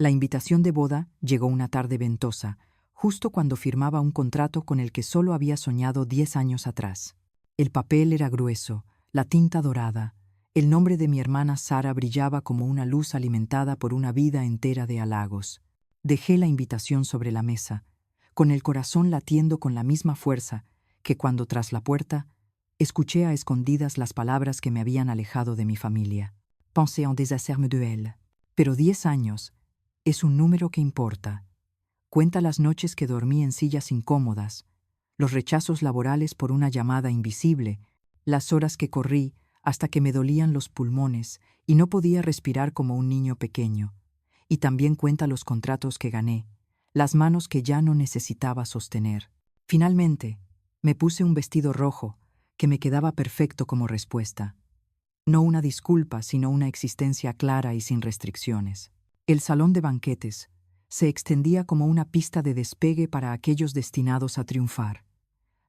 La invitación de boda llegó una tarde ventosa, justo cuando firmaba un contrato con el que solo había soñado 10 años atrás. El papel era grueso, la tinta dorada. El nombre de mi hermana Sara brillaba como una luz alimentada por una vida entera de halagos. Dejé la invitación sobre la mesa, con el corazón latiendo con la misma fuerza que cuando tras la puerta escuché a escondidas las palabras que me habían alejado de mi familia. Pensé en deshacerme de él. Pero 10 años es un número que importa. Cuenta las noches que dormí en sillas incómodas, los rechazos laborales por una llamada invisible, las horas que corrí hasta que me dolían los pulmones y no podía respirar como un niño pequeño. Y también cuenta los contratos que gané, las manos que ya no necesitaba sostener. Finalmente, me puse un vestido rojo que me quedaba perfecto como respuesta. No una disculpa, sino una existencia clara y sin restricciones. El salón de banquetes se extendía como una pista de despegue para aquellos destinados a triunfar.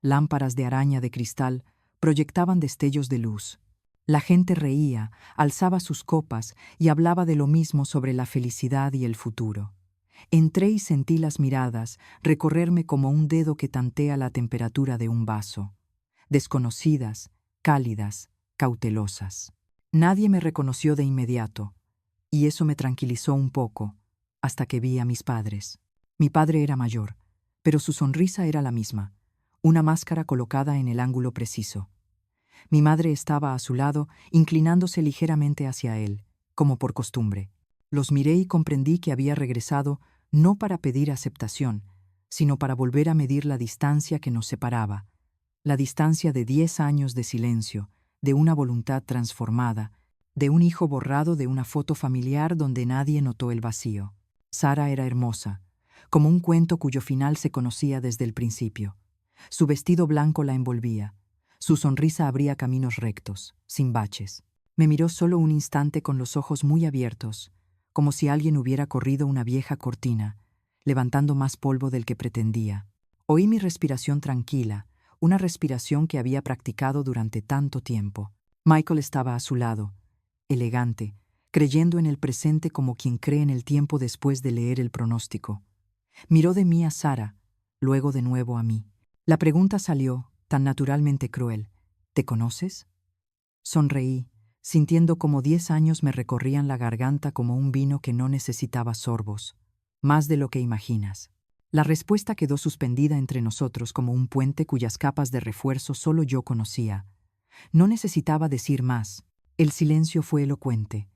Lámparas de araña de cristal proyectaban destellos de luz. La gente reía, alzaba sus copas y hablaba de lo mismo sobre la felicidad y el futuro. Entré y sentí las miradas recorrerme como un dedo que tantea la temperatura de un vaso. Desconocidas, cálidas, cautelosas. Nadie me reconoció de inmediato, y eso me tranquilizó un poco, hasta que vi a mis padres. Mi padre era mayor, pero su sonrisa era la misma, una máscara colocada en el ángulo preciso. Mi madre estaba a su lado, inclinándose ligeramente hacia él, como por costumbre. Los miré y comprendí que había regresado no para pedir aceptación, sino para volver a medir la distancia que nos separaba, la distancia de 10 años de silencio, de una voluntad transformada, de un hijo borrado de una foto familiar donde nadie notó el vacío. Sara era hermosa, como un cuento cuyo final se conocía desde el principio. Su vestido blanco la envolvía. Su sonrisa abría caminos rectos, sin baches. Me miró solo un instante con los ojos muy abiertos, como si alguien hubiera corrido una vieja cortina, levantando más polvo del que pretendía. Oí mi respiración tranquila, una respiración que había practicado durante tanto tiempo. Michael estaba a su lado, elegante, creyendo en el presente como quien cree en el tiempo después de leer el pronóstico. Miró de mí a Sara, luego de nuevo a mí. La pregunta salió, tan naturalmente cruel. ¿Te conoces? Sonreí, sintiendo como 10 años me recorrían la garganta como un vino que no necesitaba sorbos. Más de lo que imaginas. La respuesta quedó suspendida entre nosotros como un puente cuyas capas de refuerzo solo yo conocía. No necesitaba decir más. El silencio fue elocuente.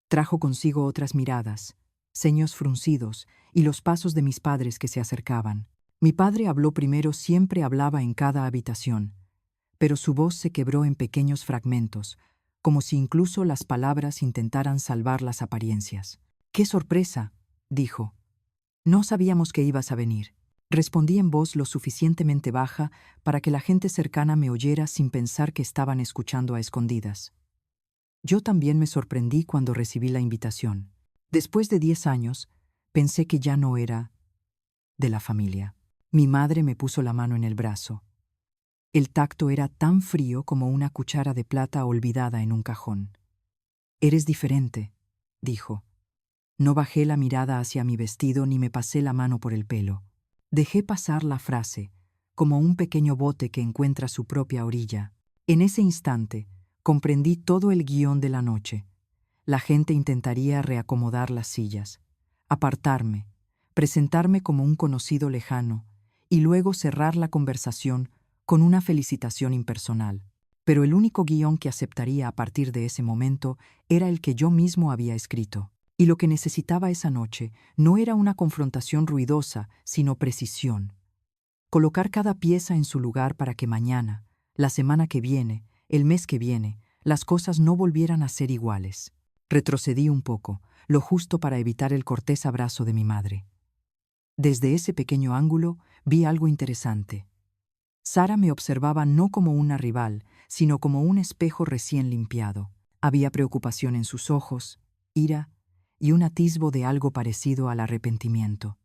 Trajo consigo otras miradas, ceños fruncidos y los pasos de mis padres que se acercaban. Mi padre habló primero, siempre hablaba en cada habitación, pero su voz se quebró en pequeños fragmentos, como si incluso las palabras intentaran salvar las apariencias. «¡Qué sorpresa!», dijo. «No sabíamos que ibas a venir». Respondí en voz lo suficientemente baja para que la gente cercana me oyera sin pensar que estaban escuchando a escondidas. Yo también me sorprendí cuando recibí la invitación. Después de 10 años, pensé que ya no era de la familia. Mi madre me puso la mano en el brazo. El tacto era tan frío como una cuchara de plata olvidada en un cajón. «Eres diferente», dijo. No bajé la mirada hacia mi vestido ni me pasé la mano por el pelo. Dejé pasar la frase, como un pequeño bote que encuentra su propia orilla. En ese instante, comprendí todo el guión de la noche. La gente intentaría reacomodar las sillas, apartarme, presentarme como un conocido lejano y luego cerrar la conversación con una felicitación impersonal. Pero el único guión que aceptaría a partir de ese momento era el que yo mismo había escrito. Y lo que necesitaba esa noche no era una confrontación ruidosa, sino precisión. Colocar cada pieza en su lugar para que mañana, la semana que viene, el mes que viene, las cosas no volvieran a ser iguales. Retrocedí un poco, lo justo para evitar el cortés abrazo de mi madre. Desde ese pequeño ángulo vi algo interesante. Sara me observaba no como una rival, sino como un espejo recién limpiado. Había preocupación en sus ojos, ira y un atisbo de algo parecido al arrepentimiento.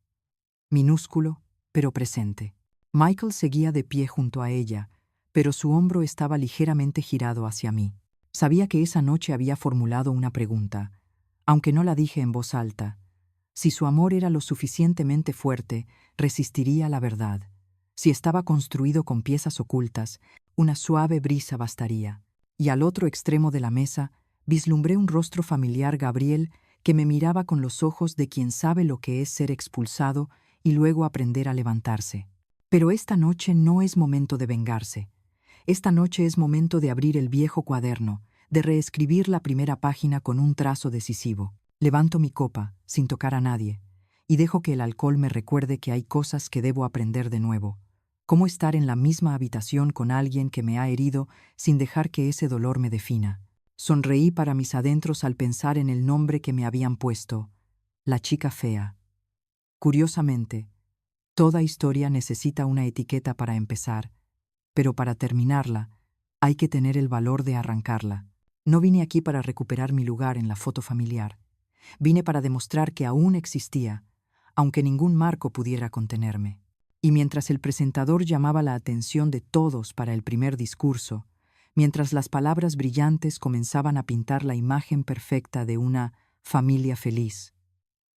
Minúsculo, pero presente. Michael seguía de pie junto a ella, pero su hombro estaba ligeramente girado hacia mí. Sabía que esa noche había formulado una pregunta, aunque no la dije en voz alta. Si su amor era lo suficientemente fuerte, resistiría a la verdad. Si estaba construido con piezas ocultas, una suave brisa bastaría. Y al otro extremo de la mesa, vislumbré un rostro familiar, Gabriel, que me miraba con los ojos de quien sabe lo que es ser expulsado y luego aprender a levantarse. Pero esta noche no es momento de vengarse. Esta noche es momento de abrir el viejo cuaderno, de reescribir la primera página con un trazo decisivo. Levanto mi copa, sin tocar a nadie, y dejo que el alcohol me recuerde que hay cosas que debo aprender de nuevo. Cómo estar en la misma habitación con alguien que me ha herido sin dejar que ese dolor me defina. Sonreí para mis adentros al pensar en el nombre que me habían puesto, la chica fea. Curiosamente, toda historia necesita una etiqueta para empezar, pero para terminarla, hay que tener el valor de arrancarla. No vine aquí para recuperar mi lugar en la foto familiar. Vine para demostrar que aún existía, aunque ningún marco pudiera contenerme. Y mientras el presentador llamaba la atención de todos para el primer discurso, mientras las palabras brillantes comenzaban a pintar la imagen perfecta de una familia feliz,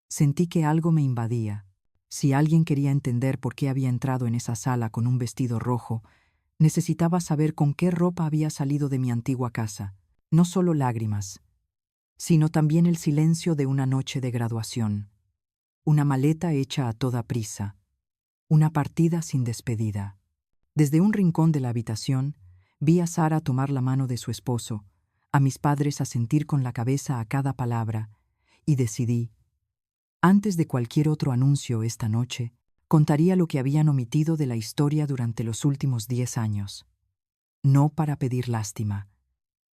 sentí que algo me invadía. Si alguien quería entender por qué había entrado en esa sala con un vestido rojo, necesitaba saber con qué ropa había salido de mi antigua casa. No solo lágrimas, sino también el silencio de una noche de graduación. Una maleta hecha a toda prisa. Una partida sin despedida. Desde un rincón de la habitación, vi a Sara tomar la mano de su esposo, a mis padres asentir con la cabeza a cada palabra, y decidí, antes de cualquier otro anuncio esta noche, contaría lo que habían omitido de la historia durante los últimos 10 años. No para pedir lástima,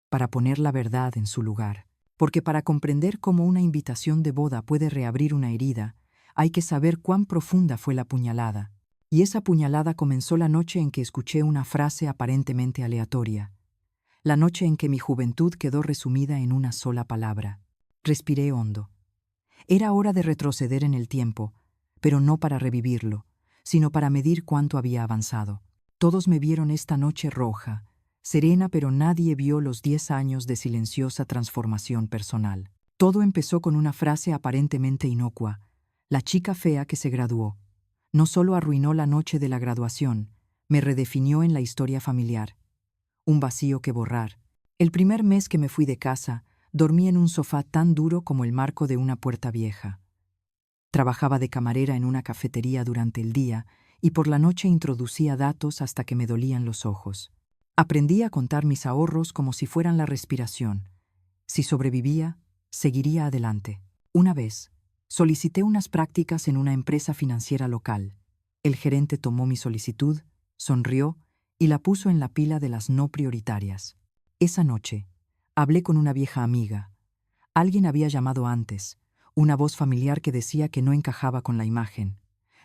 para poner la verdad en su lugar. Porque para comprender cómo una invitación de boda puede reabrir una herida, hay que saber cuán profunda fue la puñalada. Y esa puñalada comenzó la noche en que escuché una frase aparentemente aleatoria. La noche en que mi juventud quedó resumida en una sola palabra. Respiré hondo. Era hora de retroceder en el tiempo, pero no para revivirlo, sino para medir cuánto había avanzado. Todos me vieron esta noche roja, serena, pero nadie vio los 10 años de silenciosa transformación personal. Todo empezó con una frase aparentemente inocua. La chica fea que se graduó. No solo arruinó la noche de la graduación, me redefinió en la historia familiar. Un vacío que borrar. El primer mes que me fui de casa, dormí en un sofá tan duro como el marco de una puerta vieja. Trabajaba de camarera en una cafetería durante el día y por la noche introducía datos hasta que me dolían los ojos. Aprendí a contar mis ahorros como si fueran la respiración. Si sobrevivía, seguiría adelante. Una vez, solicité unas prácticas en una empresa financiera local. El gerente tomó mi solicitud, sonrió y la puso en la pila de las no prioritarias. Esa noche, hablé con una vieja amiga. Alguien había llamado antes, una voz familiar que decía que no encajaba con la imagen.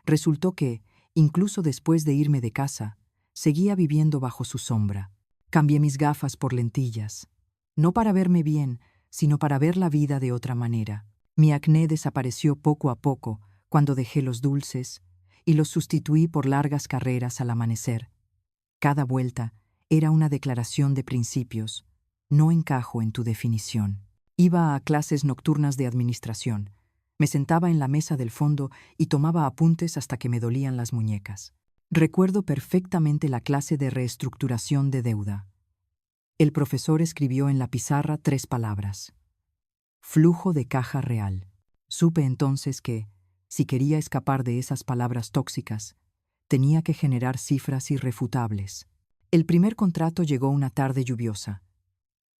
Resultó que, incluso después de irme de casa, seguía viviendo bajo su sombra. Cambié mis gafas por lentillas, no para verme bien, sino para ver la vida de otra manera. Mi acné desapareció poco a poco cuando dejé los dulces y los sustituí por largas carreras al amanecer. Cada vuelta era una declaración de principios. No encajo en tu definición. Iba a clases nocturnas de administración. Me sentaba en la mesa del fondo y tomaba apuntes hasta que me dolían las muñecas. Recuerdo perfectamente la clase de reestructuración de deuda. El profesor escribió en la pizarra 3 palabras. Flujo de caja real. Supe entonces que, si quería escapar de esas palabras tóxicas, tenía que generar cifras irrefutables. El primer contrato llegó una tarde lluviosa.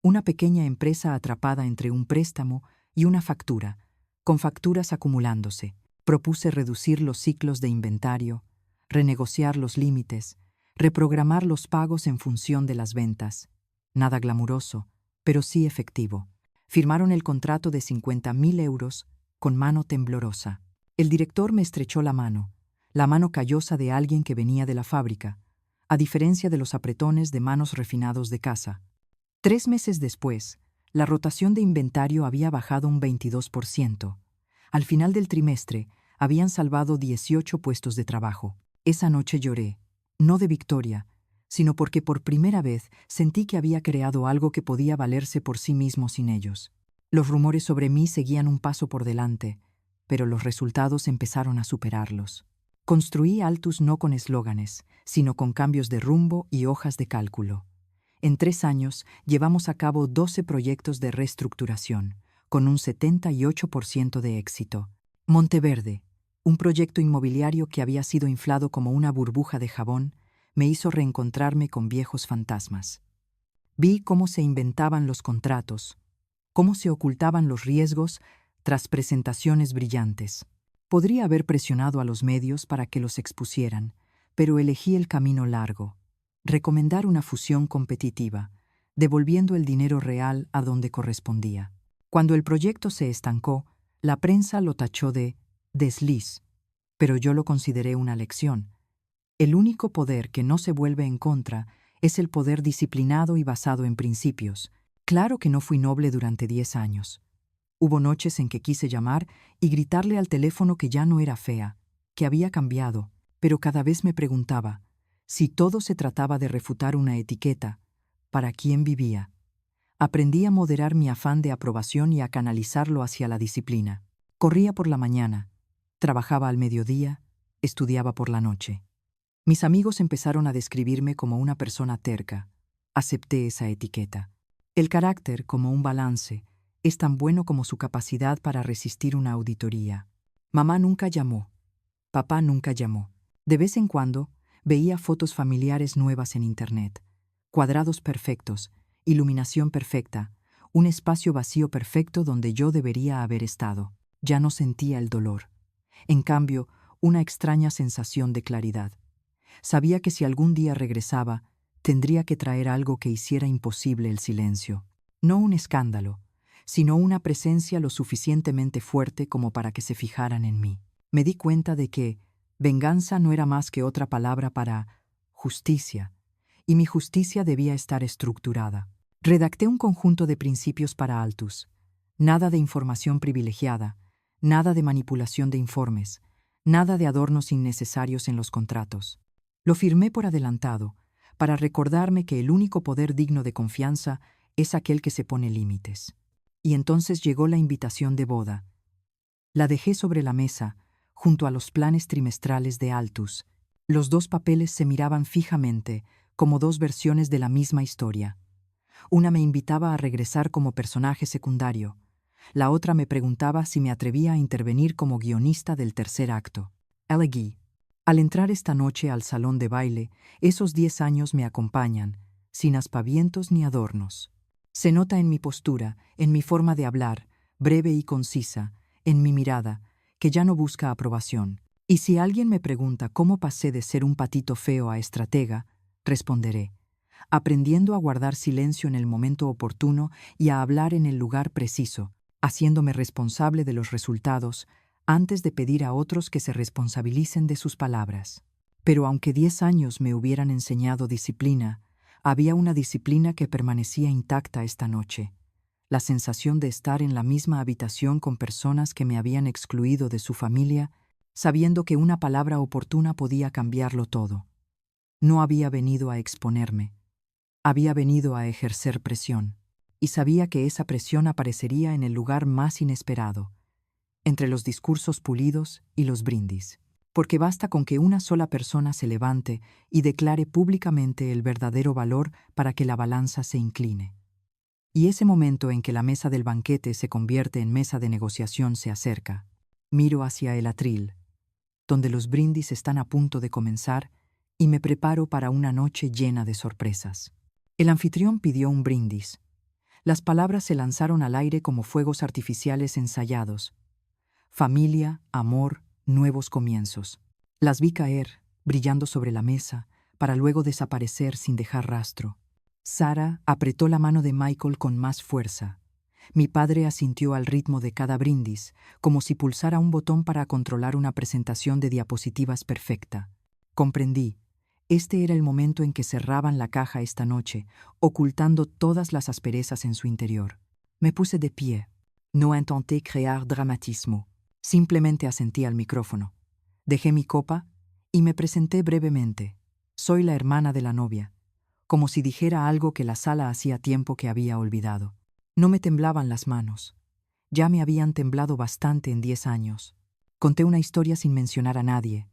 Una pequeña empresa atrapada entre un préstamo y una factura, con facturas acumulándose. Propuse reducir los ciclos de inventario, renegociar los límites, reprogramar los pagos en función de las ventas. Nada glamuroso, pero sí efectivo. Firmaron el contrato de 50.000 euros con mano temblorosa. El director me estrechó la mano callosa de alguien que venía de la fábrica, a diferencia de los apretones de manos refinados de casa. 3 meses después, la rotación de inventario había bajado un 22%. Al final del trimestre, habían salvado 18 puestos de trabajo. Esa noche lloré, no de victoria, sino porque por primera vez sentí que había creado algo que podía valerse por sí mismo sin ellos. Los rumores sobre mí seguían un paso por delante, pero los resultados empezaron a superarlos. Construí Altus no con eslóganes, sino con cambios de rumbo y hojas de cálculo. En 3 años llevamos a cabo 12 proyectos de reestructuración, con un 78% de éxito. Monteverde, un proyecto inmobiliario que había sido inflado como una burbuja de jabón, me hizo reencontrarme con viejos fantasmas. Vi cómo se inventaban los contratos, cómo se ocultaban los riesgos tras presentaciones brillantes. Podría haber presionado a los medios para que los expusieran, pero elegí el camino largo: recomendar una fusión competitiva, devolviendo el dinero real a donde correspondía. Cuando el proyecto se estancó, la prensa lo tachó de desliz, pero yo lo consideré una lección. El único poder que no se vuelve en contra es el poder disciplinado y basado en principios. Claro que no fui noble durante 10 años. Hubo noches en que quise llamar y gritarle al teléfono que ya no era fea, que había cambiado, pero cada vez me preguntaba, si todo se trataba de refutar una etiqueta, ¿para quién vivía? Aprendí a moderar mi afán de aprobación y a canalizarlo hacia la disciplina. Corría por la mañana, trabajaba al mediodía, estudiaba por la noche. Mis amigos empezaron a describirme como una persona terca. Acepté esa etiqueta. El carácter, como un balance, es tan bueno como su capacidad para resistir una auditoría. Mamá nunca llamó. Papá nunca llamó. De vez en cuando, veía fotos familiares nuevas en Internet. Cuadrados perfectos, iluminación perfecta, un espacio vacío perfecto donde yo debería haber estado. Ya no sentía el dolor. En cambio, una extraña sensación de claridad. Sabía que si algún día regresaba, tendría que traer algo que hiciera imposible el silencio. No un escándalo, sino una presencia lo suficientemente fuerte como para que se fijaran en mí. Me di cuenta de que venganza no era más que otra palabra para justicia, y mi justicia debía estar estructurada. Redacté un conjunto de principios para Altus. Nada de información privilegiada, nada de manipulación de informes, nada de adornos innecesarios en los contratos. Lo firmé por adelantado, para recordarme que el único poder digno de confianza es aquel que se pone límites. Y entonces llegó la invitación de boda. La dejé sobre la mesa, junto a los planes trimestrales de Altus. Los 2 papeles se miraban fijamente, como 2 versiones de la misma historia. Una me invitaba a regresar como personaje secundario. La otra me preguntaba si me atrevía a intervenir como guionista del tercer acto. Elegí. Al entrar esta noche al salón de baile, esos 10 años me acompañan, sin aspavientos ni adornos. Se nota en mi postura, en mi forma de hablar, breve y concisa, en mi mirada, que ya no busca aprobación. Y si alguien me pregunta cómo pasé de ser un patito feo a estratega, responderé: aprendiendo a guardar silencio en el momento oportuno y a hablar en el lugar preciso, haciéndome responsable de los resultados antes de pedir a otros que se responsabilicen de sus palabras. Pero aunque 10 años me hubieran enseñado disciplina, había una disciplina que permanecía intacta esta noche: la sensación de estar en la misma habitación con personas que me habían excluido de su familia, sabiendo que una palabra oportuna podía cambiarlo todo. No había venido a exponerme, había venido a ejercer presión, y sabía que esa presión aparecería en el lugar más inesperado, entre los discursos pulidos y los brindis, porque basta con que una sola persona se levante y declare públicamente el verdadero valor para que la balanza se incline. Y ese momento en que la mesa del banquete se convierte en mesa de negociación se acerca. Miro hacia el atril, donde los brindis están a punto de comenzar, y me preparo para una noche llena de sorpresas. El anfitrión pidió un brindis. Las palabras se lanzaron al aire como fuegos artificiales ensayados. Familia, amor, nuevos comienzos. Las vi caer, brillando sobre la mesa, para luego desaparecer sin dejar rastro. Sara apretó la mano de Michael con más fuerza. Mi padre asintió al ritmo de cada brindis, como si pulsara un botón para controlar una presentación de diapositivas perfecta. Comprendí. Este era el momento en que cerraban la caja esta noche, ocultando todas las asperezas en su interior. Me puse de pie. No intenté crear dramatismo. Simplemente asentí al micrófono. Dejé mi copa y me presenté brevemente. Soy la hermana de la novia, como si dijera algo que la sala hacía tiempo que había olvidado. No me temblaban las manos. Ya me habían temblado bastante en 10 años. Conté una historia sin mencionar a nadie,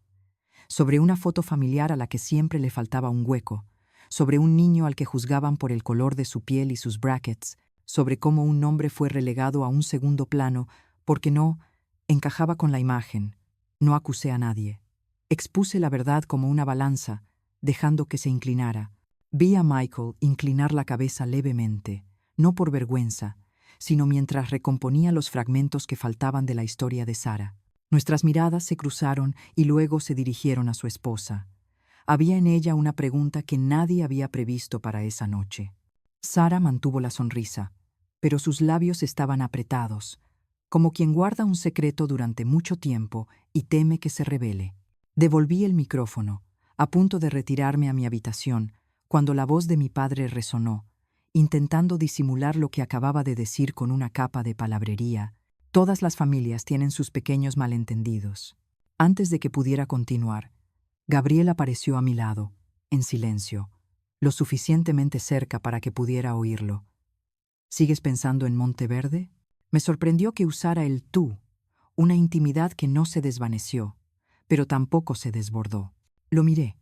sobre una foto familiar a la que siempre le faltaba un hueco, sobre un niño al que juzgaban por el color de su piel y sus brackets, sobre cómo un nombre fue relegado a un segundo plano porque no encajaba con la imagen. No acusé a nadie. Expuse la verdad como una balanza, dejando que se inclinara. Vi a Michael inclinar la cabeza levemente, no por vergüenza, sino mientras recomponía los fragmentos que faltaban de la historia de Sarah. Nuestras miradas se cruzaron y luego se dirigieron a su esposa. Había en ella una pregunta que nadie había previsto para esa noche. Sarah mantuvo la sonrisa, pero sus labios estaban apretados, como quien guarda un secreto durante mucho tiempo y teme que se revele. Devolví el micrófono, a punto de retirarme a mi habitación, cuando la voz de mi padre resonó, intentando disimular lo que acababa de decir con una capa de palabrería. Todas las familias tienen sus pequeños malentendidos. Antes de que pudiera continuar, Gabriel apareció a mi lado, en silencio, lo suficientemente cerca para que pudiera oírlo. ¿Sigues pensando en Monteverde? Me sorprendió que usara el tú, una intimidad que no se desvaneció, pero tampoco se desbordó. Lo miré,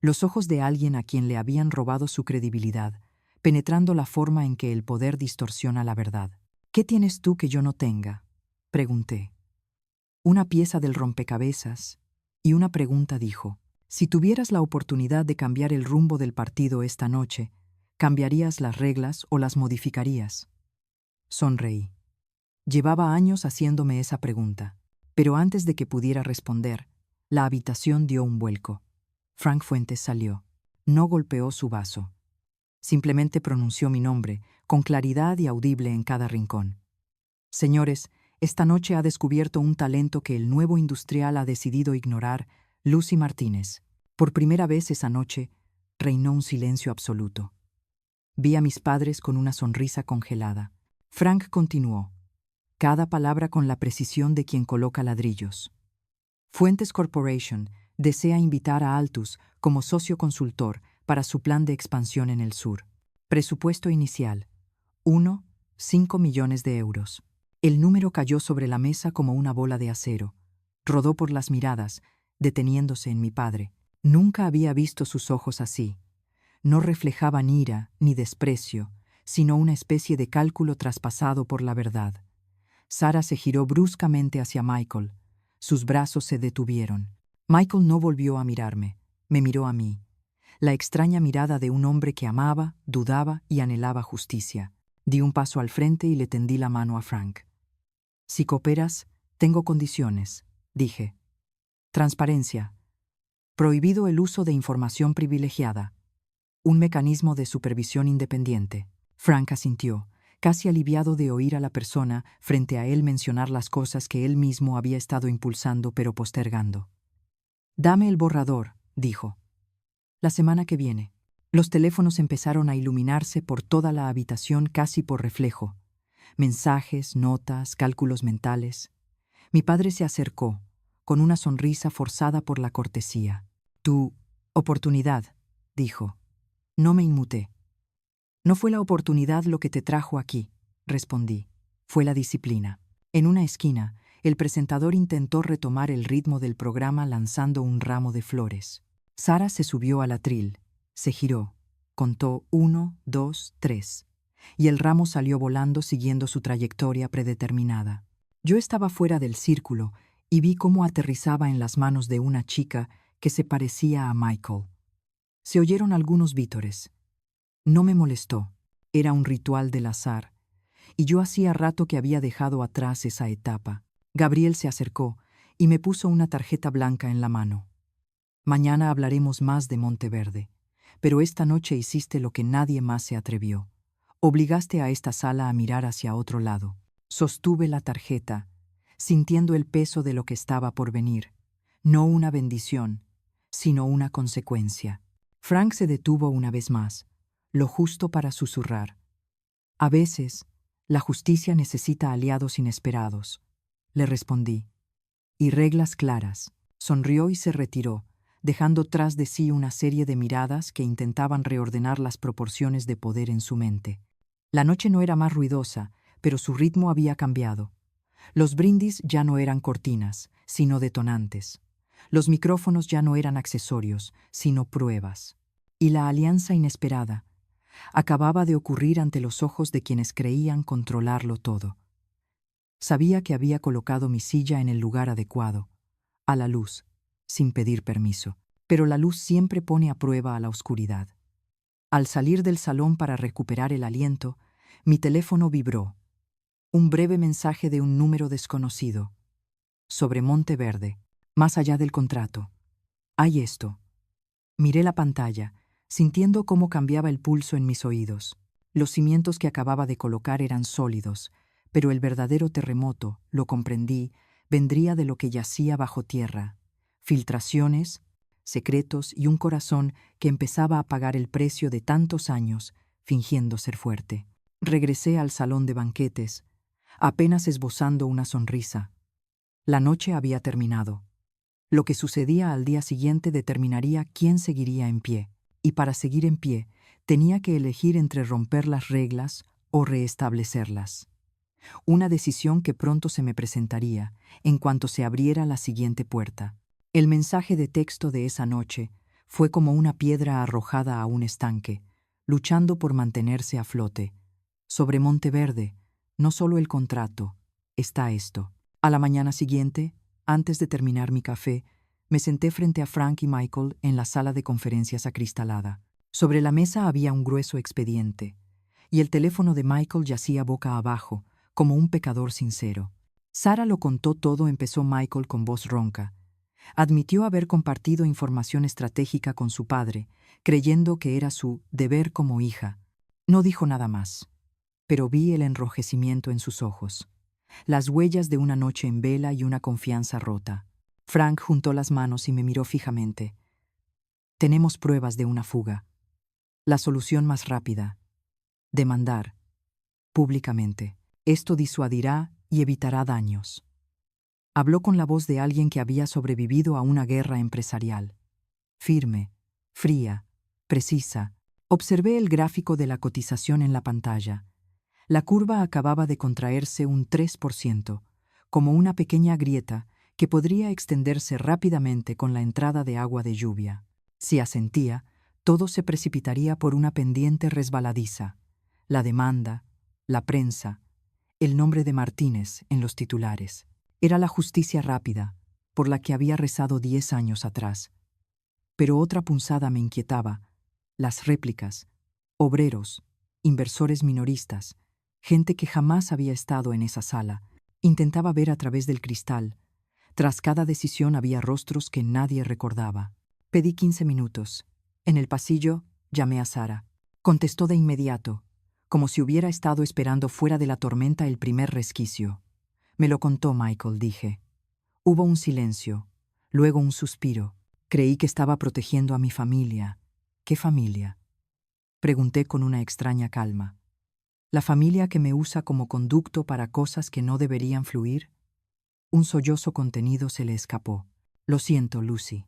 los ojos de alguien a quien le habían robado su credibilidad, penetrando la forma en que el poder distorsiona la verdad. ¿Qué tienes tú que yo no tenga?, pregunté. Una pieza del rompecabezas, y una pregunta dijo: si tuvieras la oportunidad de cambiar el rumbo del partido esta noche, ¿cambiarías las reglas o las modificarías? Sonreí. Llevaba años haciéndome esa pregunta, pero antes de que pudiera responder, la habitación dio un vuelco. Frank Fuentes salió. No golpeó su vaso. Simplemente pronunció mi nombre, con claridad y audible en cada rincón. Señores, esta noche ha descubierto un talento que el nuevo industrial ha decidido ignorar, Lucy Martínez. Por primera vez esa noche, reinó un silencio absoluto. Vi a mis padres con una sonrisa congelada. Frank continuó, cada palabra con la precisión de quien coloca ladrillos. Fuentes Corporation desea invitar a Altus como socio consultor para su plan de expansión en el sur. Presupuesto inicial: 5 millones de euros. El número cayó sobre la mesa como una bola de acero. Rodó por las miradas, deteniéndose en mi padre. Nunca había visto sus ojos así. No reflejaban ira ni desprecio, sino una especie de cálculo traspasado por la verdad. Sarah se giró bruscamente hacia Michael. Sus brazos se detuvieron. Michael no volvió a mirarme, me miró a mí. La extraña mirada de un hombre que amaba, dudaba y anhelaba justicia. Di un paso al frente y le tendí la mano a Frank. Si cooperas, tengo condiciones, dije. Transparencia. Prohibido el uso de información privilegiada. Un mecanismo de supervisión independiente. Frank asintió, casi aliviado de oír a la persona frente a él mencionar las cosas que él mismo había estado impulsando pero postergando. Dame el borrador, dijo. La semana que viene. Los teléfonos empezaron a iluminarse por toda la habitación casi por reflejo. Mensajes, notas, cálculos mentales. Mi padre se acercó, con una sonrisa forzada por la cortesía. Tu oportunidad, dijo. No me inmuté. No fue la oportunidad lo que te trajo aquí, respondí. Fue la disciplina. En una esquina, el presentador intentó retomar el ritmo del programa lanzando un ramo de flores. Sarah se subió al atril, se giró, contó 1, 2, 3, y el ramo salió volando siguiendo su trayectoria predeterminada. Yo estaba fuera del círculo y vi cómo aterrizaba en las manos de una chica que se parecía a Michael. Se oyeron algunos vítores. No me molestó, era un ritual del azar, y yo hacía rato que había dejado atrás esa etapa. Gabriel se acercó y me puso una tarjeta blanca en la mano. Mañana hablaremos más de Monteverde, pero esta noche hiciste lo que nadie más se atrevió. Obligaste a esta sala a mirar hacia otro lado. Sostuve la tarjeta, sintiendo el peso de lo que estaba por venir. No una bendición, sino una consecuencia. Frank se detuvo una vez más, lo justo para susurrar. A veces, la justicia necesita aliados inesperados, le respondí. Y reglas claras. Sonrió y se retiró, dejando tras de sí una serie de miradas que intentaban reordenar las proporciones de poder en su mente. La noche no era más ruidosa, pero su ritmo había cambiado. Los brindis ya no eran cortinas, sino detonantes. Los micrófonos ya no eran accesorios, sino pruebas. Y la alianza inesperada acababa de ocurrir ante los ojos de quienes creían controlarlo todo. Sabía que había colocado mi silla en el lugar adecuado, a la luz, sin pedir permiso. Pero la luz siempre pone a prueba a la oscuridad. Al salir del salón para recuperar el aliento, mi teléfono vibró. Un breve mensaje de un número desconocido. Sobre Monteverde, más allá del contrato. Hay esto. Miré la pantalla, sintiendo cómo cambiaba el pulso en mis oídos. Los cimientos que acababa de colocar eran sólidos, pero el verdadero terremoto, lo comprendí, vendría de lo que yacía bajo tierra. Filtraciones, secretos y un corazón que empezaba a pagar el precio de tantos años fingiendo ser fuerte. Regresé al salón de banquetes, apenas esbozando una sonrisa. La noche había terminado. Lo que sucedía al día siguiente determinaría quién seguiría en pie, y para seguir en pie tenía que elegir entre romper las reglas o reestablecerlas. Una decisión que pronto se me presentaría en cuanto se abriera la siguiente puerta. El mensaje de texto de esa noche fue como una piedra arrojada a un estanque, luchando por mantenerse a flote. Sobre Monteverde, no solo el contrato, está esto. A la mañana siguiente, antes de terminar mi café, me senté frente a Frank y Michael en la sala de conferencias acristalada. Sobre la mesa había un grueso expediente, y el teléfono de Michael yacía boca abajo, como un pecador sincero. Sara lo contó todo, empezó Michael con voz ronca. Admitió haber compartido información estratégica con su padre, creyendo que era su deber como hija. No dijo nada más, pero vi el enrojecimiento en sus ojos, las huellas de una noche en vela y una confianza rota. Frank juntó las manos y me miró fijamente. Tenemos pruebas de una fuga. La solución más rápida: demandar, públicamente. Esto disuadirá y evitará daños. Habló con la voz de alguien que había sobrevivido a una guerra empresarial. Firme, fría, precisa. Observé el gráfico de la cotización en la pantalla. La curva acababa de contraerse un 3%, como una pequeña grieta que podría extenderse rápidamente con la entrada de agua de lluvia. Si asentía, todo se precipitaría por una pendiente resbaladiza. La demanda, la prensa, el nombre de Martínez en los titulares. Era la justicia rápida, por la que había rezado 10 años atrás. Pero otra punzada me inquietaba: las réplicas, obreros, inversores minoristas, gente que jamás había estado en esa sala. Intentaba ver a través del cristal. Tras cada decisión había rostros que nadie recordaba. Pedí 15 minutos. En el pasillo llamé a Sara. Contestó de inmediato, como si hubiera estado esperando fuera de la tormenta el primer resquicio. Me lo contó Michael, dije. Hubo un silencio, luego un suspiro. Creí que estaba protegiendo a mi familia. ¿Qué familia?, pregunté con una extraña calma. ¿La familia que me usa como conducto para cosas que no deberían fluir? Un sollozo contenido se le escapó. Lo siento, Lucy.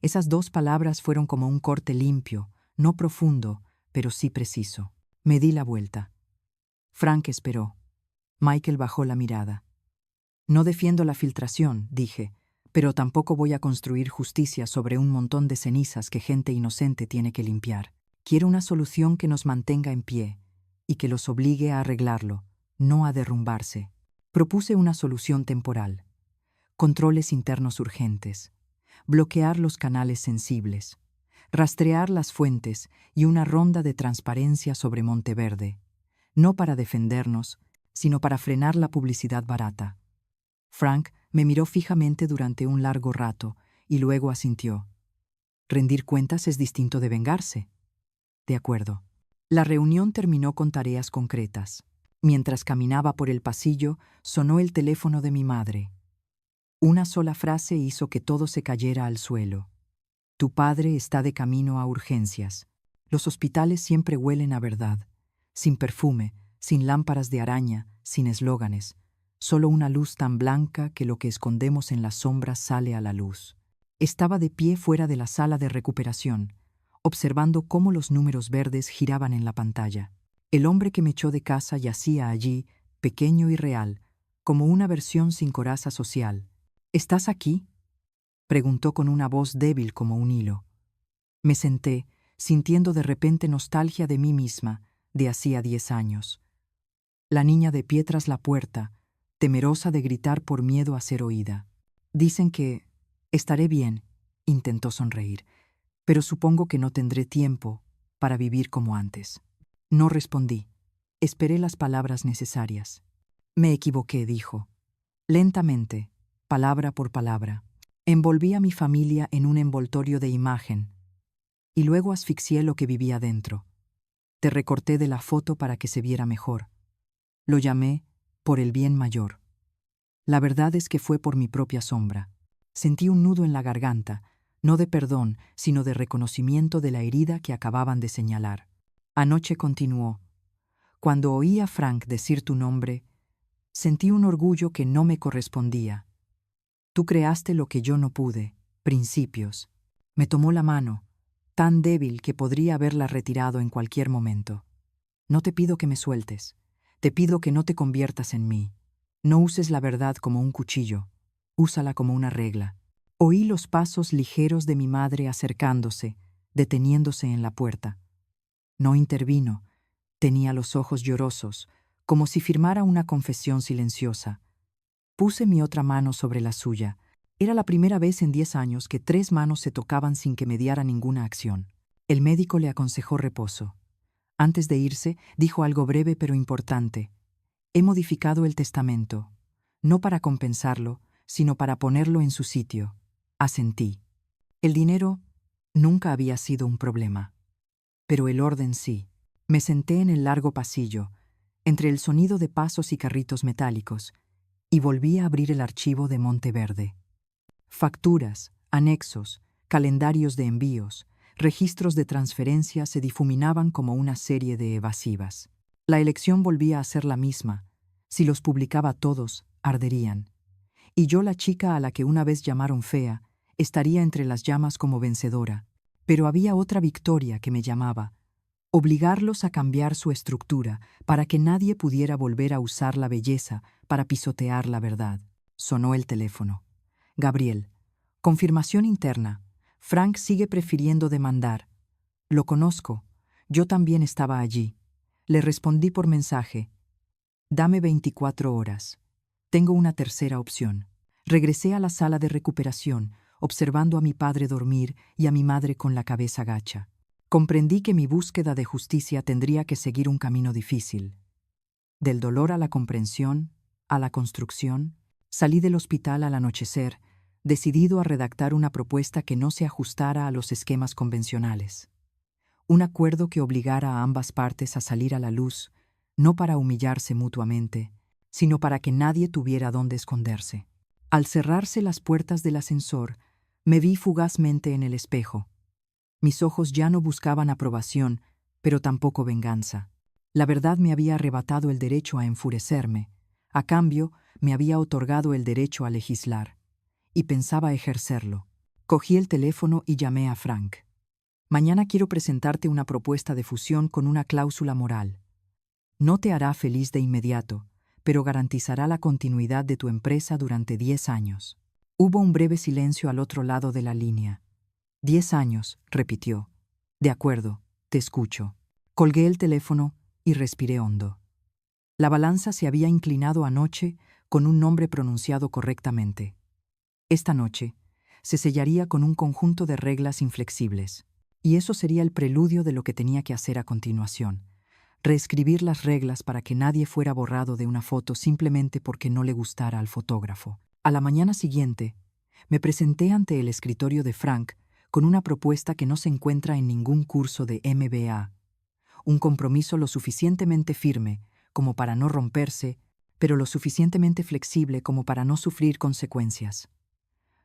Esas dos palabras fueron como un corte limpio, no profundo, pero sí preciso. Me di la vuelta. Frank esperó. Michael bajó la mirada. No defiendo la filtración, dije, pero tampoco voy a construir justicia sobre un montón de cenizas que gente inocente tiene que limpiar. Quiero una solución que nos mantenga en pie y que los obligue a arreglarlo, no a derrumbarse. Propuse una solución temporal: controles internos urgentes, bloquear los canales sensibles, rastrear las fuentes y una ronda de transparencia sobre Monteverde, no para defendernos, sino para frenar la publicidad barata. Frank me miró fijamente durante un largo rato y luego asintió. Rendir cuentas es distinto de vengarse. De acuerdo. La reunión terminó con tareas concretas. Mientras caminaba por el pasillo, sonó el teléfono de mi madre. Una sola frase hizo que todo se cayera al suelo. Tu padre está de camino a urgencias. Los hospitales siempre huelen a verdad. Sin perfume, sin lámparas de araña, sin eslóganes. Solo una luz tan blanca que lo que escondemos en las sombras sale a la luz. Estaba de pie fuera de la sala de recuperación, observando cómo los números verdes giraban en la pantalla. El hombre que me echó de casa yacía allí, pequeño y real, como una versión sin coraza social. ¿Estás aquí?, preguntó con una voz débil como un hilo. Me senté, sintiendo de repente nostalgia de mí misma, de hacía 10 años. La niña de pie tras la puerta, temerosa de gritar por miedo a ser oída. Dicen que estaré bien, intentó sonreír, pero supongo que no tendré tiempo para vivir como antes. No respondí. Esperé las palabras necesarias. Me equivoqué, dijo. Lentamente, palabra por palabra. Envolví a mi familia en un envoltorio de imagen y luego asfixié lo que vivía dentro. Te recorté de la foto para que se viera mejor. Lo llamé por el bien mayor. La verdad es que fue por mi propia sombra. Sentí un nudo en la garganta, no de perdón, sino de reconocimiento de la herida que acababan de señalar. Anoche continuó. Cuando oí a Frank decir tu nombre, sentí un orgullo que no me correspondía. Tú creaste lo que yo no pude, principios. Me tomó la mano, tan débil que podría haberla retirado en cualquier momento. No te pido que me sueltes, te pido que no te conviertas en mí. No uses la verdad como un cuchillo, úsala como una regla. Oí los pasos ligeros de mi madre acercándose, deteniéndose en la puerta. No intervino, tenía los ojos llorosos, como si firmara una confesión silenciosa. Puse mi otra mano sobre la suya. Era la primera vez en 10 años que 3 manos se tocaban sin que mediara ninguna acción. El médico le aconsejó reposo. Antes de irse, dijo algo breve pero importante. He modificado el testamento, no para compensarlo, sino para ponerlo en su sitio. Asentí. El dinero nunca había sido un problema, pero el orden sí. Me senté en el largo pasillo, entre el sonido de pasos y carritos metálicos, y volví a abrir el archivo de Monteverde. Facturas, anexos, calendarios de envíos, registros de transferencias se difuminaban como una serie de evasivas. La elección volvía a ser la misma. Si los publicaba todos, arderían. Y yo, la chica a la que una vez llamaron fea, estaría entre las llamas como vencedora. Pero había otra victoria que me llamaba: obligarlos a cambiar su estructura para que nadie pudiera volver a usar la belleza para pisotear la verdad. Sonó el teléfono. Gabriel. Confirmación interna. Frank sigue prefiriendo demandar. Lo conozco. Yo también estaba allí. Le respondí por mensaje. Dame 24 horas. Tengo una tercera opción. Regresé a la sala de recuperación, observando a mi padre dormir y a mi madre con la cabeza gacha. Comprendí que mi búsqueda de justicia tendría que seguir un camino difícil. Del dolor a la comprensión, a la construcción, salí del hospital al anochecer, decidido a redactar una propuesta que no se ajustara a los esquemas convencionales. Un acuerdo que obligara a ambas partes a salir a la luz, no para humillarse mutuamente, sino para que nadie tuviera dónde esconderse. Al cerrarse las puertas del ascensor, me vi fugazmente en el espejo. Mis ojos ya no buscaban aprobación, pero tampoco venganza. La verdad me había arrebatado el derecho a enfurecerme. A cambio, me había otorgado el derecho a legislar. Y pensaba ejercerlo. Cogí el teléfono y llamé a Frank. Mañana quiero presentarte una propuesta de fusión con una cláusula moral. No te hará feliz de inmediato, pero garantizará la continuidad de tu empresa durante 10 años. Hubo un breve silencio al otro lado de la línea. 10 años, repitió. De acuerdo, te escucho. Colgué el teléfono y respiré hondo. La balanza se había inclinado anoche con un nombre pronunciado correctamente. Esta noche se sellaría con un conjunto de reglas inflexibles, y eso sería el preludio de lo que tenía que hacer a continuación: reescribir las reglas para que nadie fuera borrado de una foto simplemente porque no le gustara al fotógrafo. A la mañana siguiente, me presenté ante el escritorio de Frank con una propuesta que no se encuentra en ningún curso de MBA, un compromiso lo suficientemente firme como para no romperse, pero lo suficientemente flexible como para no sufrir consecuencias.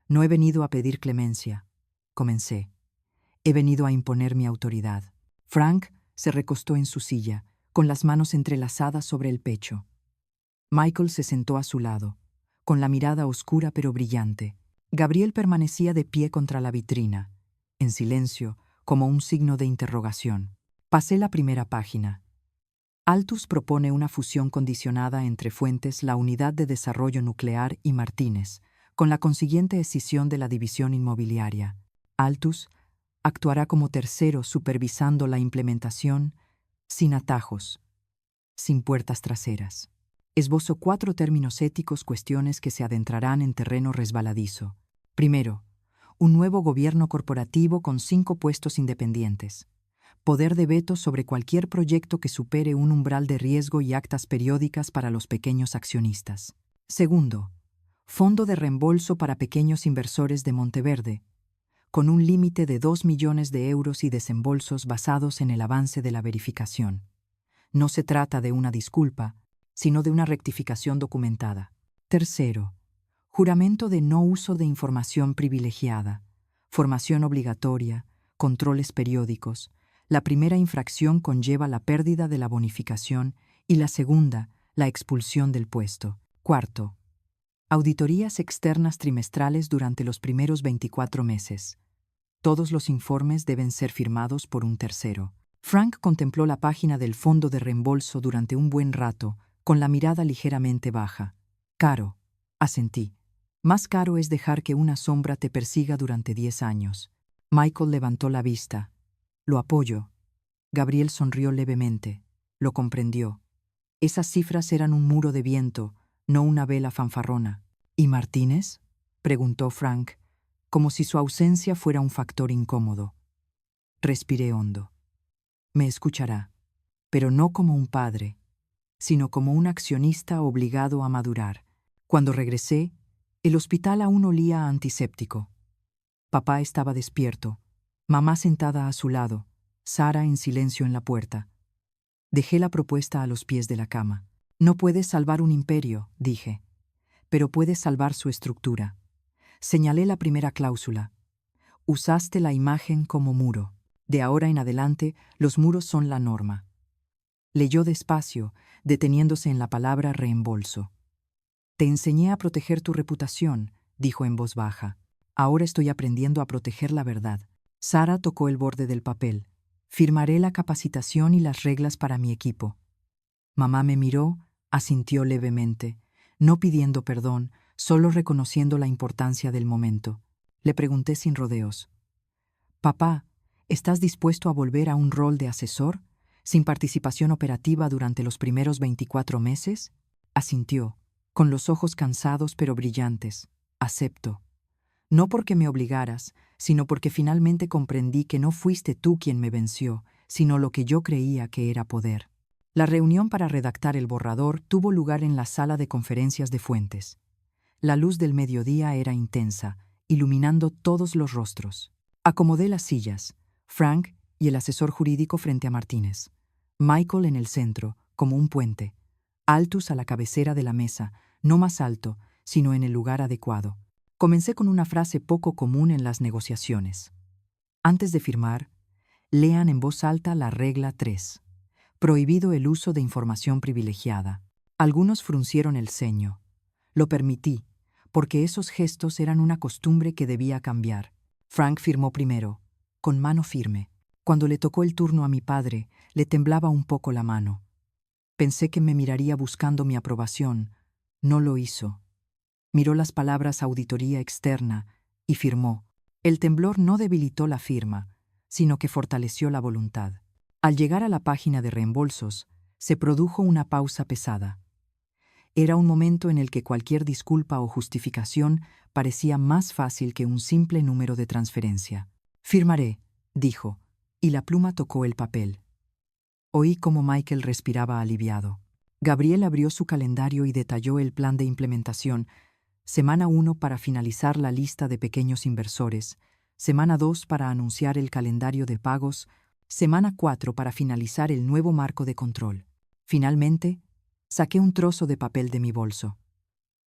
No he venido a pedir clemencia, comencé. He venido a imponer mi autoridad. Frank se recostó en su silla, con las manos entrelazadas sobre el pecho. Michael se sentó a su lado, con la mirada oscura pero brillante. Gabriel permanecía de pie contra la vitrina, en silencio, como un signo de interrogación. Pasé la primera página. Altus propone una fusión condicionada entre Fuentes, la Unidad de Desarrollo Nuclear y Martínez, con la consiguiente escisión de la división inmobiliaria. Altus actuará como tercero supervisando la implementación sin atajos, sin puertas traseras. Esbozo 4 términos éticos, cuestiones que se adentrarán en terreno resbaladizo. Primero, un nuevo gobierno corporativo con 5 puestos independientes. Poder de veto sobre cualquier proyecto que supere un umbral de riesgo y actas periódicas para los pequeños accionistas. Segundo, fondo de reembolso para pequeños inversores de Monteverde, con un límite de 2 millones de euros y desembolsos basados en el avance de la verificación. No se trata de una disculpa, sino de una rectificación documentada. Tercero, juramento de no uso de información privilegiada, formación obligatoria, controles periódicos. La primera infracción conlleva la pérdida de la bonificación y la segunda, la expulsión del puesto. Cuarto, auditorías externas trimestrales durante los primeros 24 meses. Todos los informes deben ser firmados por un tercero. Frank contempló la página del fondo de reembolso durante un buen rato, con la mirada ligeramente baja. Caro, asentí. Más caro es dejar que una sombra te persiga durante 10 años. Michael levantó la vista. Lo apoyo. Gabriel sonrió levemente. Lo comprendió. Esas cifras eran un muro de viento, no una vela fanfarrona. ¿Y Martínez?, preguntó Frank, como si su ausencia fuera un factor incómodo. Respiré hondo. Me escuchará, pero no como un padre, sino como un accionista obligado a madurar. Cuando regresé, el hospital aún olía a antiséptico. Papá estaba despierto, mamá sentada a su lado, Sara en silencio en la puerta. Dejé la propuesta a los pies de la cama. No puedes salvar un imperio, dije, pero puedes salvar su estructura. Señalé la primera cláusula. Usaste la imagen como muro. De ahora en adelante, los muros son la norma. Leyó despacio, deteniéndose en la palabra reembolso. Te enseñé a proteger tu reputación, dijo en voz baja. Ahora estoy aprendiendo a proteger la verdad. Sara tocó el borde del papel. Firmaré la capacitación y las reglas para mi equipo. Mamá me miró, asintió levemente, no pidiendo perdón, solo reconociendo la importancia del momento. Le pregunté sin rodeos. Papá, ¿estás dispuesto a volver a un rol de asesor, sin participación operativa durante los primeros 24 meses? Asintió, con los ojos cansados pero brillantes. Acepto. No porque me obligaras, sino porque finalmente comprendí que no fuiste tú quien me venció, sino lo que yo creía que era poder. La reunión para redactar el borrador tuvo lugar en la sala de conferencias de Fuentes. La luz del mediodía era intensa, iluminando todos los rostros. Acomodé las sillas, Frank y el asesor jurídico frente a Martínez. Michael en el centro, como un puente. Altus a la cabecera de la mesa, no más alto, sino en el lugar adecuado. Comencé con una frase poco común en las negociaciones. Antes de firmar, lean en voz alta la regla 3. Prohibido el uso de información privilegiada. Algunos fruncieron el ceño. Lo permití, porque esos gestos eran una costumbre que debía cambiar. Frank firmó primero, con mano firme. Cuando le tocó el turno a mi padre, le temblaba un poco la mano. Pensé que me miraría buscando mi aprobación. No lo hizo. Miró las palabras auditoría externa y firmó. El temblor no debilitó la firma, sino que fortaleció la voluntad. Al llegar a la página de reembolsos, se produjo una pausa pesada. Era un momento en el que cualquier disculpa o justificación parecía más fácil que un simple número de transferencia. Firmaré, dijo, y la pluma tocó el papel. Oí cómo Michael respiraba aliviado. Gabriel abrió su calendario y detalló el plan de implementación. Semana 1 para finalizar la lista de pequeños inversores, Semana 2 para anunciar el calendario de pagos, Semana 4 para finalizar el nuevo marco de control. Finalmente, saqué un trozo de papel de mi bolso.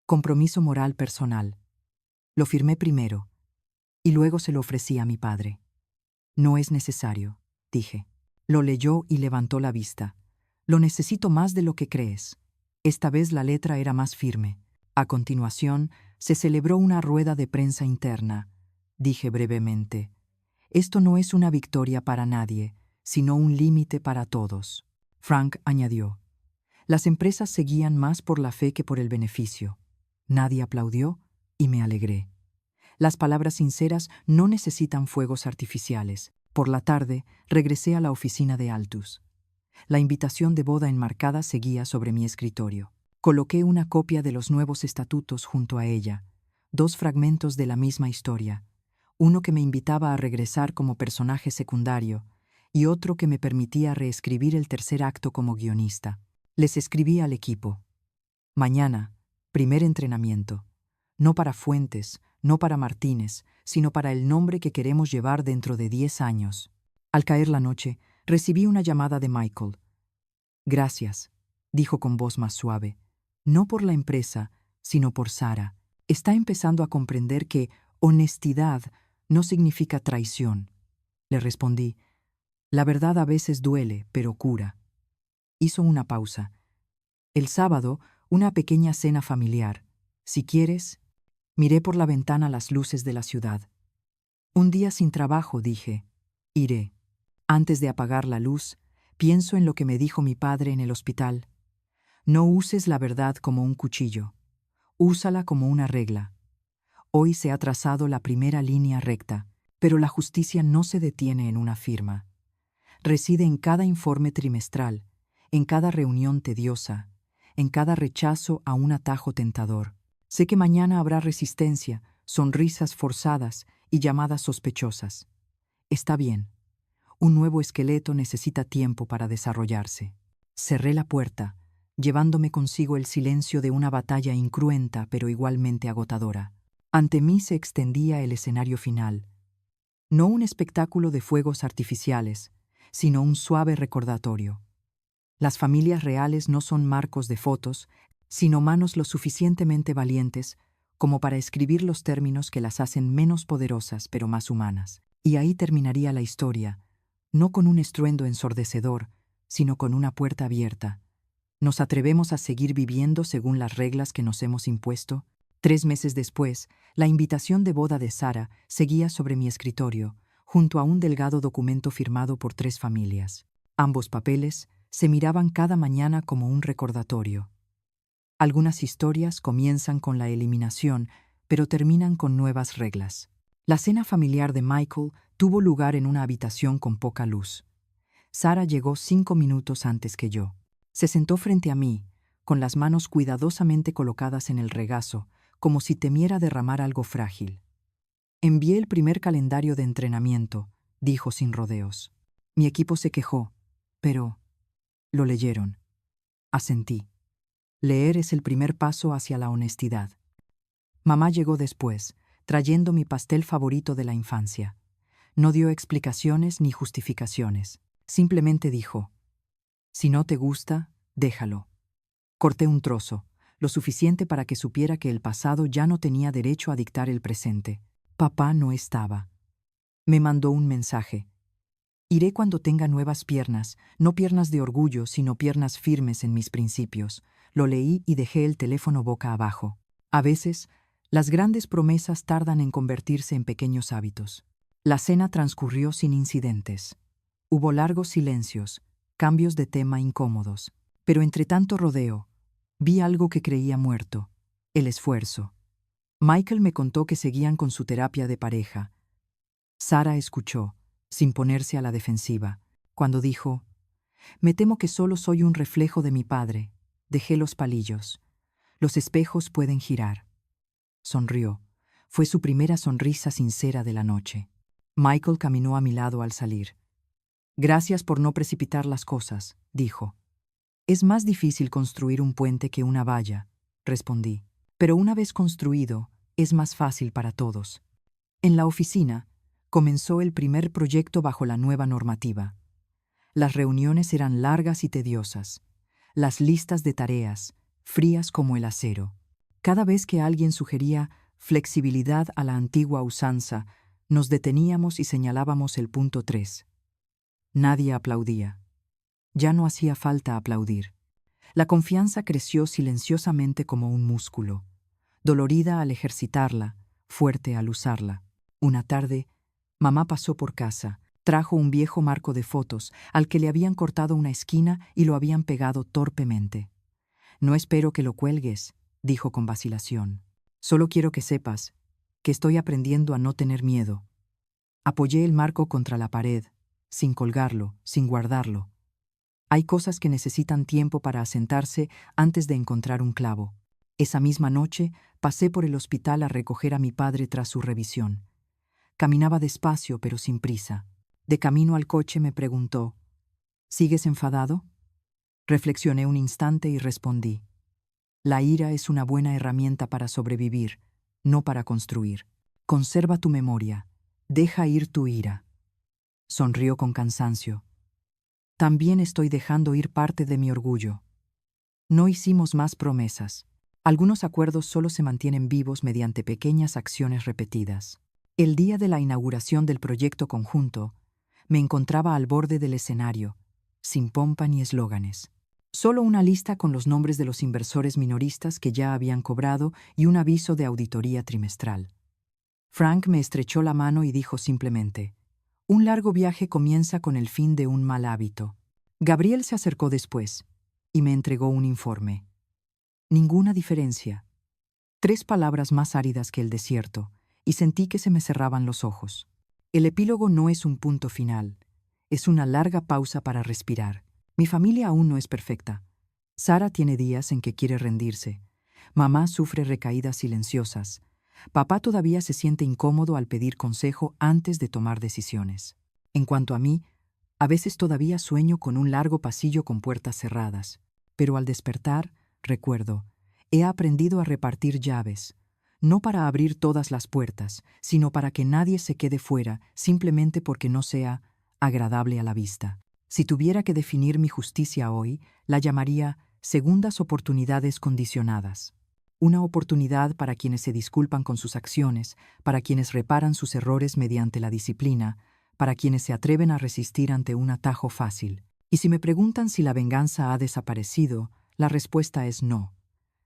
Compromiso moral personal. Lo firmé primero, y luego se lo ofrecí a mi padre. No es necesario, dije. Lo leyó y levantó la vista. Lo necesito más de lo que crees. Esta vez la letra era más firme. A continuación, se celebró una rueda de prensa interna. Dije brevemente, esto no es una victoria para nadie, sino un límite para todos. Frank añadió. Las empresas seguían más por la fe que por el beneficio. Nadie aplaudió y me alegré. Las palabras sinceras no necesitan fuegos artificiales. Por la tarde, regresé a la oficina de Altus. La invitación de boda enmarcada seguía sobre mi escritorio. Coloqué una copia de los nuevos estatutos junto a ella, 2 fragmentos de la misma historia, uno que me invitaba a regresar como personaje secundario y otro que me permitía reescribir el tercer acto como guionista. Les escribí al equipo. Mañana, primer entrenamiento. No para Fuentes, no para Martínez, sino para el nombre que queremos llevar dentro de 10 años. Al caer la noche, recibí una llamada de Michael. Gracias, dijo con voz más suave. No por la empresa, sino por Sara. Está empezando a comprender que honestidad no significa traición. Le respondí. La verdad a veces duele, pero cura. Hizo una pausa. El sábado, una pequeña cena familiar. Si quieres, miré por la ventana las luces de la ciudad. Un día sin trabajo, dije. Iré. Antes de apagar la luz, pienso en lo que me dijo mi padre en el hospital. No uses la verdad como un cuchillo. Úsala como una regla. Hoy se ha trazado la primera línea recta, pero la justicia no se detiene en una firma. Reside en cada informe trimestral, en cada reunión tediosa, en cada rechazo a un atajo tentador. Sé que mañana habrá resistencia, sonrisas forzadas y llamadas sospechosas. Está bien. Un nuevo esqueleto necesita tiempo para desarrollarse. Cerré la puerta, llevándome consigo el silencio de una batalla incruenta pero igualmente agotadora. Ante mí se extendía el escenario final. No un espectáculo de fuegos artificiales, sino un suave recordatorio. Las familias reales no son marcos de fotos, sino manos lo suficientemente valientes como para escribir los términos que las hacen menos poderosas pero más humanas. Y ahí terminaría la historia, no con un estruendo ensordecedor, sino con una puerta abierta. ¿Nos atrevemos a seguir viviendo según las reglas que nos hemos impuesto? 3 meses después, la invitación de boda de Sara seguía sobre mi escritorio, junto a un delgado documento firmado por 3 familias. Ambos papeles se miraban cada mañana como un recordatorio. Algunas historias comienzan con la eliminación, pero terminan con nuevas reglas. La cena familiar de Michael tuvo lugar en una habitación con poca luz. Sara llegó 5 minutos antes que yo. Se sentó frente a mí, con las manos cuidadosamente colocadas en el regazo, como si temiera derramar algo frágil. Envié el primer calendario de entrenamiento, dijo sin rodeos. Mi equipo se quejó, pero lo leyeron. Asentí. Leer es el primer paso hacia la honestidad. Mamá llegó después, trayendo mi pastel favorito de la infancia. No dio explicaciones ni justificaciones. Simplemente dijo, si no te gusta, déjalo. Corté un trozo, lo suficiente para que supiera que el pasado ya no tenía derecho a dictar el presente. Papá no estaba. Me mandó un mensaje. Iré cuando tenga nuevas piernas, no piernas de orgullo, sino piernas firmes en mis principios. Lo leí y dejé el teléfono boca abajo. A veces, las grandes promesas tardan en convertirse en pequeños hábitos. La cena transcurrió sin incidentes. Hubo largos silencios, cambios de tema incómodos. Pero entre tanto rodeo, vi algo que creía muerto: el esfuerzo. Michael me contó que seguían con su terapia de pareja. Sara escuchó, sin ponerse a la defensiva, cuando dijo, me temo que solo soy un reflejo de mi padre. Dejé los palillos. Los espejos pueden girar. Sonrió. Fue su primera sonrisa sincera de la noche. Michael caminó a mi lado al salir. Gracias por no precipitar las cosas, dijo. Es más difícil construir un puente que una valla, respondí. Pero una vez construido, es más fácil para todos. En la oficina, comenzó el primer proyecto bajo la nueva normativa. Las reuniones eran largas y tediosas. Las listas de tareas, frías como el acero. Cada vez que alguien sugería flexibilidad a la antigua usanza, nos deteníamos y señalábamos el punto 3. Nadie aplaudía. Ya no hacía falta aplaudir. La confianza creció silenciosamente como un músculo, dolorida al ejercitarla, fuerte al usarla. Una tarde, mamá pasó por casa, Trajo un viejo marco de fotos, al que le habían cortado una esquina y lo habían pegado torpemente. «No espero que lo cuelgues», dijo con vacilación. «Solo quiero que sepas que estoy aprendiendo a no tener miedo». Apoyé el marco contra la pared, sin colgarlo, sin guardarlo. Hay cosas que necesitan tiempo para asentarse antes de encontrar un clavo. Esa misma noche pasé por el hospital a recoger a mi padre tras su revisión. Caminaba despacio pero sin prisa. De camino al coche me preguntó: «¿Sigues enfadado?». Reflexioné un instante y respondí: «La ira es una buena herramienta para sobrevivir, no para construir. Conserva tu memoria. Deja ir tu ira». Sonrió con cansancio. «También estoy dejando ir parte de mi orgullo». No hicimos más promesas. Algunos acuerdos solo se mantienen vivos mediante pequeñas acciones repetidas. El día de la inauguración del proyecto conjunto, me encontraba al borde del escenario, sin pompa ni eslóganes. Solo una lista con los nombres de los inversores minoristas que ya habían cobrado y un aviso de auditoría trimestral. Frank me estrechó la mano y dijo simplemente: «Un largo viaje comienza con el fin de un mal hábito». Gabriel se acercó después y me entregó un informe. Ninguna diferencia. 3 palabras más áridas que el desierto, y sentí que se me cerraban los ojos. El epílogo no es un punto final, es una larga pausa para respirar. Mi familia aún no es perfecta. Sara tiene días en que quiere rendirse. Mamá sufre recaídas silenciosas. Papá todavía se siente incómodo al pedir consejo antes de tomar decisiones. En cuanto a mí, a veces todavía sueño con un largo pasillo con puertas cerradas. Pero al despertar, recuerdo, he aprendido a repartir llaves, no para abrir todas las puertas, sino para que nadie se quede fuera simplemente porque no sea agradable a la vista. Si tuviera que definir mi justicia hoy, la llamaría segundas oportunidades condicionadas. Una oportunidad para quienes se disculpan con sus acciones, para quienes reparan sus errores mediante la disciplina, para quienes se atreven a resistir ante un atajo fácil. Y si me preguntan si la venganza ha desaparecido, la respuesta es no.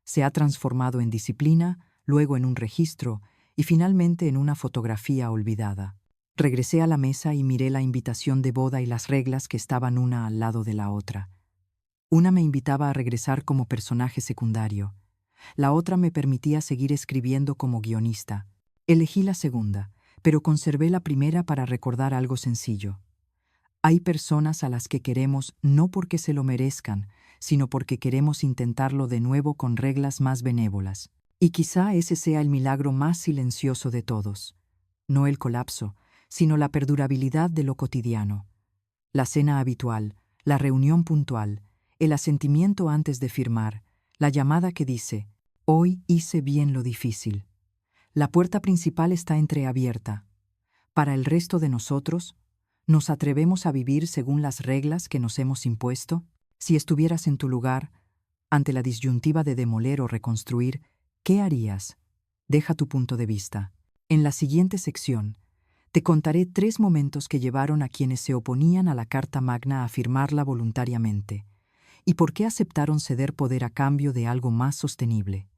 Se ha transformado en disciplina, luego en un registro y finalmente en una fotografía olvidada. Regresé a la mesa y miré la invitación de boda y las reglas que estaban una al lado de la otra. Una me invitaba a regresar como personaje secundario. La otra me permitía seguir escribiendo como guionista. Elegí la segunda, pero conservé la primera para recordar algo sencillo. Hay personas a las que queremos no porque se lo merezcan, sino porque queremos intentarlo de nuevo con reglas más benévolas. Y quizá ese sea el milagro más silencioso de todos. No el colapso, sino la perdurabilidad de lo cotidiano. La cena habitual, la reunión puntual, el asentimiento antes de firmar, la llamada que dice: «Hoy hice bien lo difícil». La puerta principal está entreabierta. Para el resto de nosotros, ¿nos atrevemos a vivir según las reglas que nos hemos impuesto? Si estuvieras en tu lugar, ante la disyuntiva de demoler o reconstruir, ¿qué harías? Deja tu punto de vista. En la siguiente sección, te contaré 3 momentos que llevaron a quienes se oponían a la Carta Magna a firmarla voluntariamente, y por qué aceptaron ceder poder a cambio de algo más sostenible.